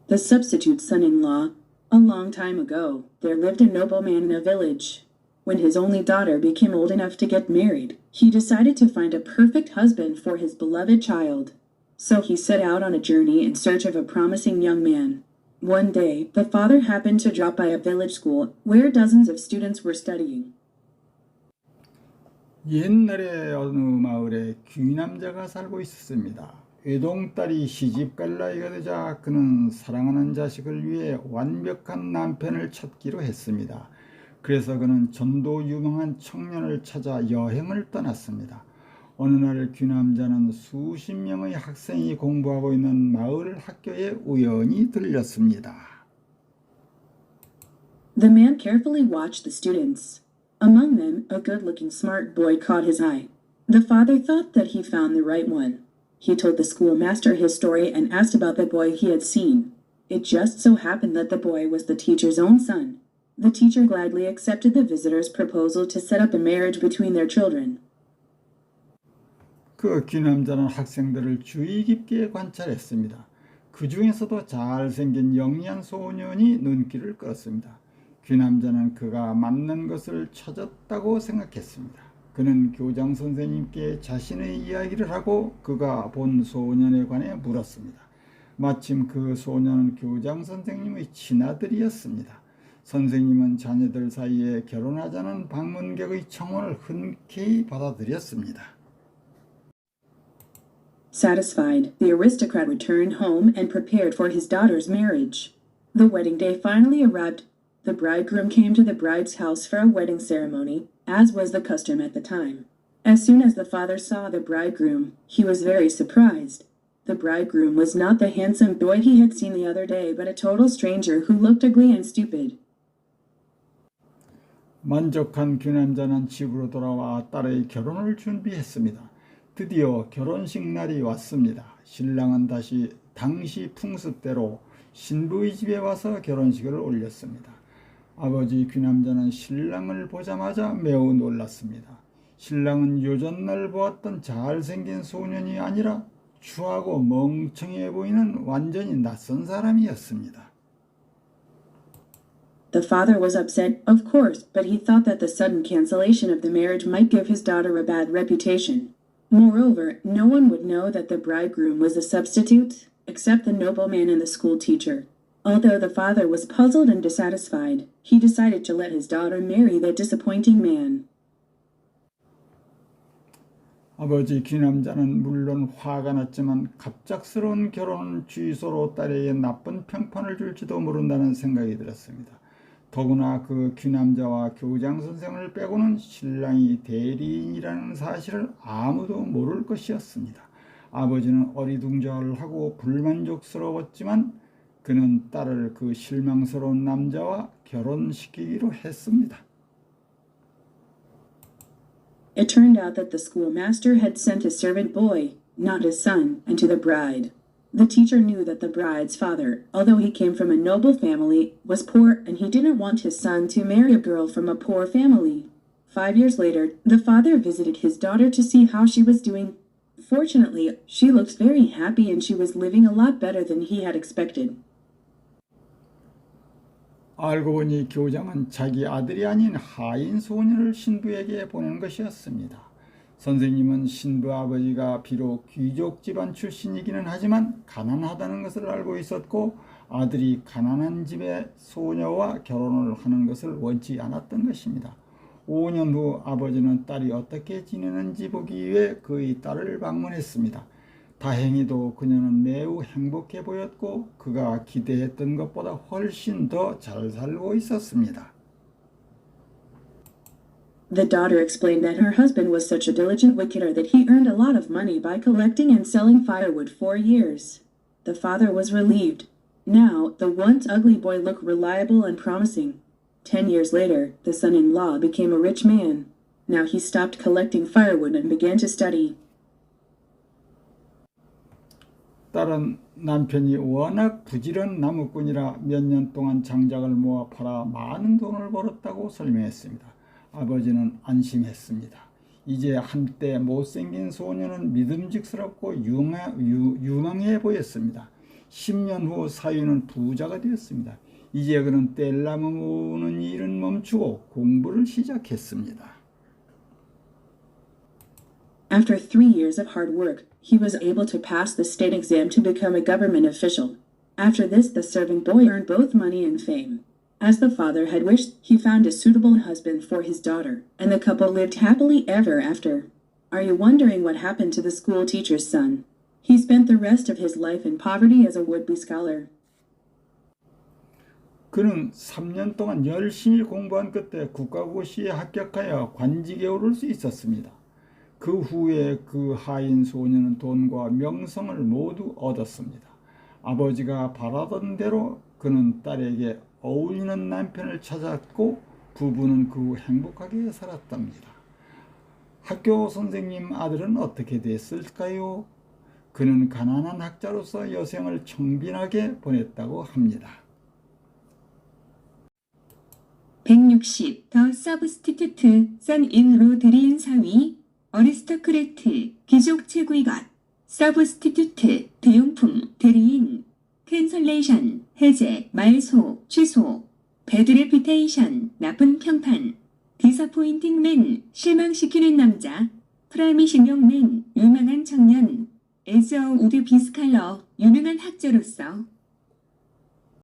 The substitute's son-in-law. A long time ago, there lived a nobleman in a village. When his only daughter became old enough to get married, he decided to find a perfect husband for his beloved child. So he set out on a journey in search of a promising young man. One day, the father happened to drop by a village school where dozens of students were studying. 옛날에 어느 마을에 귀남자가 살고 있었습니다. 외동딸이 시집갈 나이가 되자 그는 사랑하는 자식을 위해 완벽한 남편을 찾기로 했습니다. 그래서 그는 전도 유망한 청년을 찾아 여행을 떠났습니다. 어느 날 귀남자는 수십 명의 학생이 공부하고 있는 마을 학교에 우연히 들렸습니다. The man carefully watched the students. Among them, a good-looking smart boy caught his eye. The father thought that he found the right one. He told the schoolmaster his story and asked about the boy he had seen. It just so happened that the boy was the teacher's own son. The teacher gladly accepted the visitor's proposal to set up a marriage between their children. 그 귀남자는 학생들을 주의 깊게 관찰했습니다. 그 중에서도 잘생긴 영리한 소년이 눈길을 끌었습니다. 귀남자는 그가 맞는 것을 찾았다고 생각했습니다. 그는 교장 선생님께 자신의 이야기를 하고 그가 본 소년에 관해 물었습니다. 마침 그 소년은 교장 선생님의 친아들이었습니다. 선생님은 자녀들 사이에 결혼하자는 방문객의 청혼을 흔쾌히 받아들였습니다. Satisfied, the aristocrat returned home and prepared for his daughter's marriage. The wedding day finally arrived. The bridegroom came to the bride's house for a wedding ceremony, as was the custom at the time. As soon as the father saw the bridegroom, he was very surprised. The bridegroom was not the handsome boy he had seen the other day, but a total stranger who looked ugly and stupid. 만족한 귀남자는 집으로 돌아와 딸의 결혼을 준비했습니다. 드디어 결혼식 날이 왔습니다. 신랑은 다시 당시 풍습대로 신부의 집에 와서 결혼식을 올렸습니다. 아버지 귀남자는 신랑을 보자마자 매우 놀랐습니다. 신랑은 요전날 보았던 잘생긴 소년이 아니라 추하고 멍청해 보이는 완전히 낯선 사람이었습니다. The father was upset, of course, but he thought that the sudden cancellation of the marriage might give his daughter a bad reputation. Moreover, no one would know that the bridegroom was a substitute, except the nobleman and the school teacher. Although the father was puzzled and dissatisfied, he decided to let his daughter marry the disappointing man. 아버지 귀남자는 물론 화가 났지만 갑작스러운 결혼 취소로 딸에게 나쁜 평판을 줄지도 모른다는 생각이 들었습니다. 더구나 그 귀남자와 교장 선생을 빼고는 신랑이 대리인이라는 사실을 아무도 모를 것이었습니다. 아버지는 어리둥절하고 불만족스러웠지만 그는 딸을 그 실망스러운 남자와 결혼시키기로 했습니다. It turned out that the schoolmaster had sent his servant boy, not his son, into the bride. The teacher knew that the bride's father, although he came from a noble family, was poor and he didn't want his son to marry a girl from a poor family. 5 years later, the father visited his daughter to see how she was doing. Fortunately, she looked very happy and she was living a lot better than he had expected. 알고 보니 교장은 자기 아들이 아닌 하인 소년을 신부에게 보낸 것이었습니다. 선생님은 신부 아버지가 비록 귀족 집안 출신이기는 하지만 가난하다는 것을 알고 있었고 아들이 가난한 집의 소녀와 결혼을 하는 것을 원치 않았던 것입니다. 5년 후 아버지는 딸이 어떻게 지내는지 보기 위해 그의 딸을 방문했습니다. 다행히도 그녀는 매우 행복해 보였고 그가 기대했던 것보다 훨씬 더 잘 살고 있었습니다. The daughter explained that her husband was such a diligent wicketer that he earned a lot of money by collecting and selling firewood for years. The father was relieved. Now, the once ugly boy looked reliable and promising. 10 years later, the son-in-law became a rich man. Now he stopped collecting firewood and began to study. 딸은 남편이 워낙 부지런 나무꾼이라 몇 년 동안 장작을 모아 팔아 많은 돈을 벌었다고 설명했습니다. 아버지는 안심했습니다. 이제 한때 못생긴 소녀는 믿음직스럽고 유망해 보였습니다. 10년 후 사위는 부자가 되었습니다. 이제 그는 뗄나무 모으는 일은 멈추고 공부를 시작했습니다. After 3 years of hard work, he was able to pass the state exam to become a government official. After this, the servant boy earned both money and fame. As the father had wished, he found a suitable husband for his daughter, and the couple lived happily ever after. Are you wondering what happened to the school teacher's son? He spent the rest of his life in poverty as a would-be scholar. 그는 3년 동안 열심히 공부한 끝에 국가고시에 합격하여 관직에 오를 수 있었습니다. 그 후에 그 하인 소녀는 돈과 명성을 모두 얻었습니다. 아버지가 바라던 대로 그는 딸에게 어울리는 남편을 찾았고 부부는 그 후 행복하게 살았답니다. 학교 선생님 아들은 어떻게 됐을까요? 그는 가난한 학자로서 여생을 청빈하게 보냈다고 합니다. 160. 더 서브스티튜트 선인으로 들인 사위 어리스토크레트 귀족 최고의 것 서브스티튜트 대용품 대리인 캔설레이션 해제 말소 취소 배드 레퓨테이션 나쁜 평판 디서포인팅맨 실망시키는 남자 프라미신용맨 유망한 청년 에즈어 우드 비스칼러 유명한 학자로서